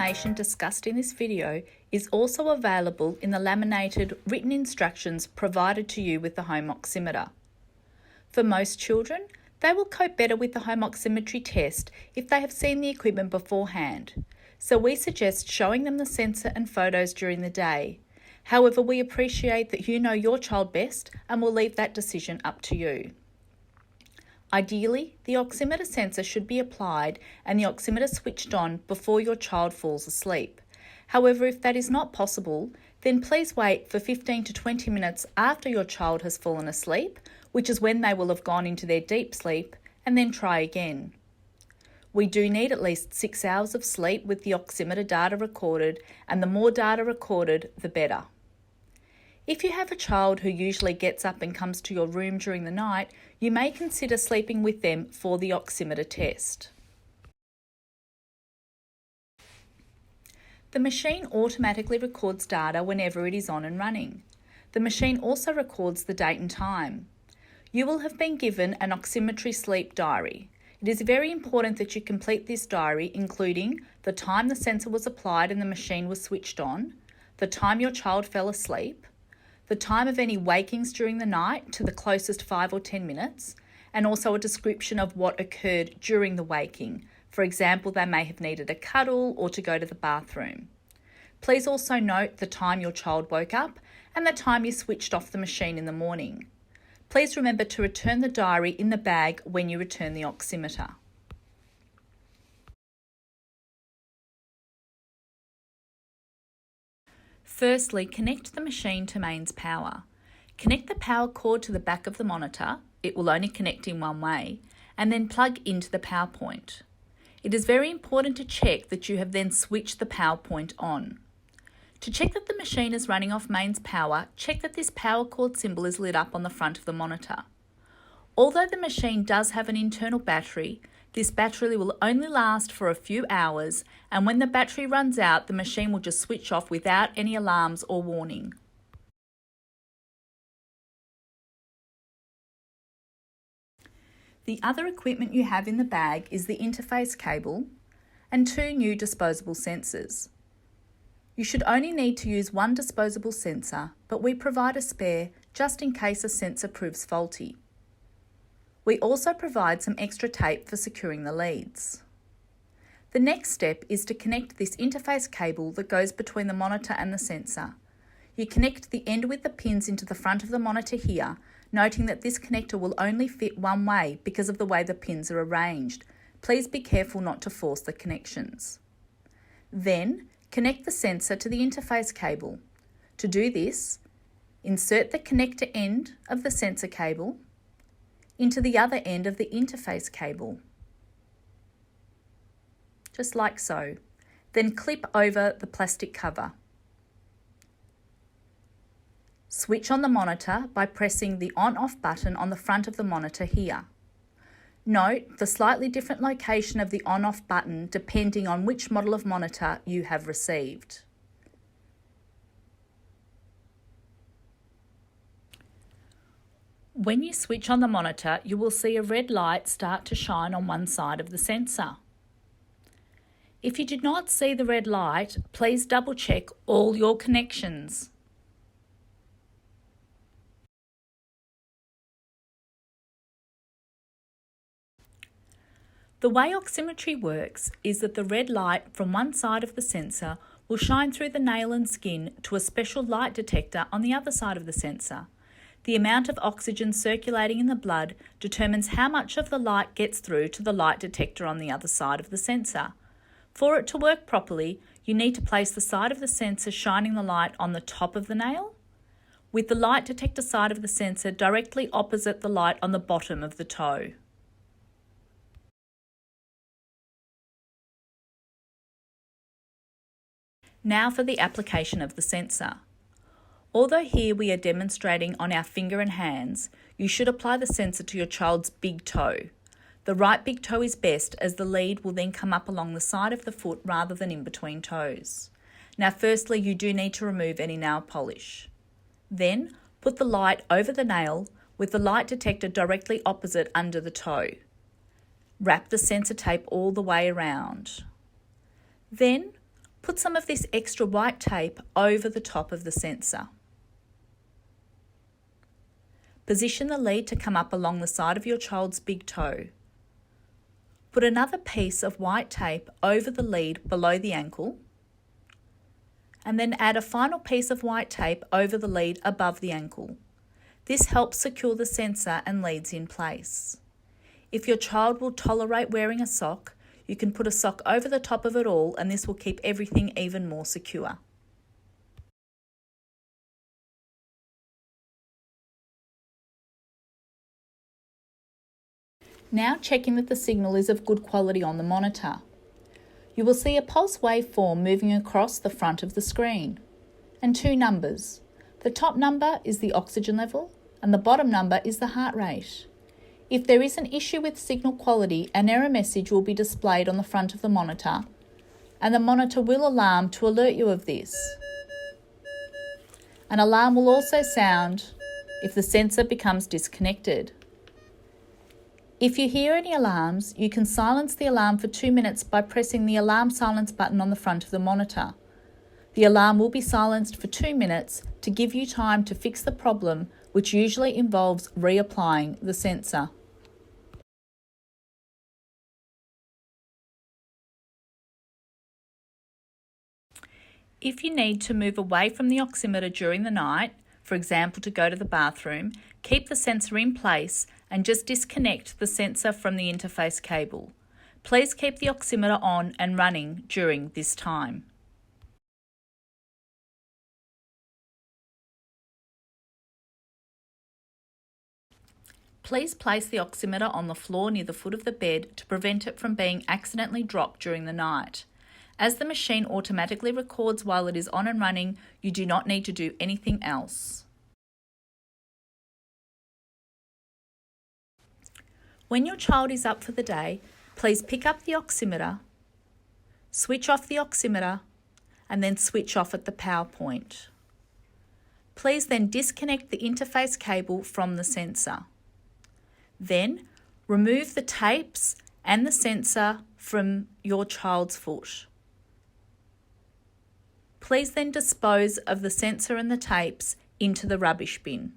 information discussed in this video is also available in the laminated written instructions provided to you with the home oximeter. For most children, they will cope better with the home oximetry test if they have seen the equipment beforehand, so we suggest showing them the sensor and photos during the day. However, we appreciate that you know your child best and will leave that decision up to you. Ideally, the oximeter sensor should be applied and the oximeter switched on before your child falls asleep. However, if that is not possible, then please wait for 15 to 20 minutes after your child has fallen asleep, which is when they will have gone into their deep sleep, and then try again. We do need at least 6 hours of sleep with the oximeter data recorded, and the more data recorded, the better. If you have a child who usually gets up and comes to your room during the night, you may consider sleeping with them for the oximeter test. The machine automatically records data whenever it is on and running. The machine also records the date and time. You will have been given an OXIMETRY sleep diary. It is very important that you complete this diary, including the time the sensor was applied and the machine was switched on, the time your child fell asleep, the time of any wakings during the night to the closest 5 or 10 minutes, and also a description of what occurred during the waking. For example, they may have needed a cuddle or to go to the bathroom. Please also note the time your child woke up and the time you switched off the machine in the morning. Please remember to return the diary in the bag when you return the oximeter. Firstly, connect the machine to mains power. Connect the power cord to the back of the monitor, it will only connect in one way, and then plug into the power point. It is very important to check that you have then switched the power point on. To check that the machine is running off mains power, check that this power cord symbol is lit up on the front of the monitor. Although the machine does have an internal battery, this battery will only last for a few hours, and when the battery runs out, the machine will just switch off without any alarms or warning. The other equipment you have in the bag is the interface cable and 2 new disposable sensors. You should only need to use one disposable sensor, but we provide a spare just in case a sensor proves faulty. We also provide some extra tape for securing the leads. The next step is to connect this interface cable that goes between the monitor and the sensor. You connect the end with the pins into the front of the monitor here, noting that this connector will only fit one way because of the way the pins are arranged. Please be careful not to force the connections. Then, connect the sensor to the interface cable. To do this, insert the connector end of the sensor cable into the other end of the interface cable, just like so. Then clip over the plastic cover. Switch on the monitor by pressing the on-off button on the front of the monitor here. Note the slightly different location of the on-off button depending on which model of monitor you have received. When you switch on the monitor, you will see a red light start to shine on one side of the sensor. If you did not see the red light, please double check all your connections. The way oximetry works is that the red light from one side of the sensor will shine through the nail and skin to a special light detector on the other side of the sensor. The amount of oxygen circulating in the blood determines how much of the light gets through to the light detector on the other side of the sensor. For it to work properly, you need to place the side of the sensor shining the light on the top of the nail, with the light detector side of the sensor directly opposite the light on the bottom of the toe. Now for the application of the sensor. Although here we are demonstrating on our finger and hands, you should apply the sensor to your child's big toe. The right big toe is best as the lead will then come up along the side of the foot rather than in between toes. Now firstly, you do need to remove any nail polish. Then put the light over the nail with the light detector directly opposite under the toe. Wrap the sensor tape all the way around. Then Put some of this extra white tape over the top of the sensor. Position the lead to come up along the side of your child's big toe. Put another piece of white tape over the lead below the ankle, and then add a final piece of white tape over the lead above the ankle. This helps secure the sensor and leads in place. If your child will tolerate wearing a sock, you can put a sock over the top of it all, and this will keep everything even more secure. Now checking that the signal is of good quality on the monitor. You will see a pulse waveform moving across the front of the screen, and two numbers. The top number is the oxygen level, and the bottom number is the heart rate. If there is an issue with signal quality, an error message will be displayed on the front of the monitor, and the monitor will alarm to alert you of this. An alarm will also sound if the sensor becomes disconnected. If you hear any alarms, you can silence the alarm for 2 minutes by pressing the alarm silence button on the front of the monitor. The alarm will be silenced for 2 minutes to give you time to fix the problem, which usually involves reapplying the sensor. If you need to move away from the oximeter during the night, for example to go to the bathroom, keep the sensor in place and just disconnect the sensor from the interface cable. Please keep the oximeter on and running during this time. Please place the oximeter on the floor near the foot of the bed to prevent it from being accidentally dropped during the night. As the machine automatically records while it is on and running, you do not need to do anything else. When your child is up for the day, please pick up the oximeter, switch off the oximeter, and then switch off at the power point. Please then disconnect the interface cable from the sensor. Then remove the tapes and the sensor from your child's foot. Please then dispose of the sensor and the tapes into the rubbish bin.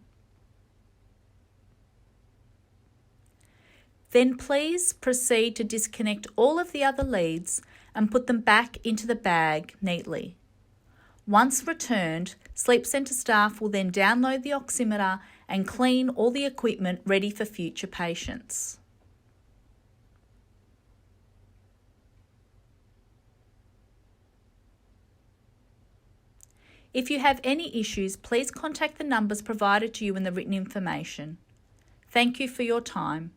Then please proceed to disconnect all of the other leads and put them back into the bag neatly. Once returned, Sleep Centre staff will then download the oximeter and clean all the equipment ready for future patients. If you have any issues, please contact the numbers provided to you in the written information. Thank you for your time.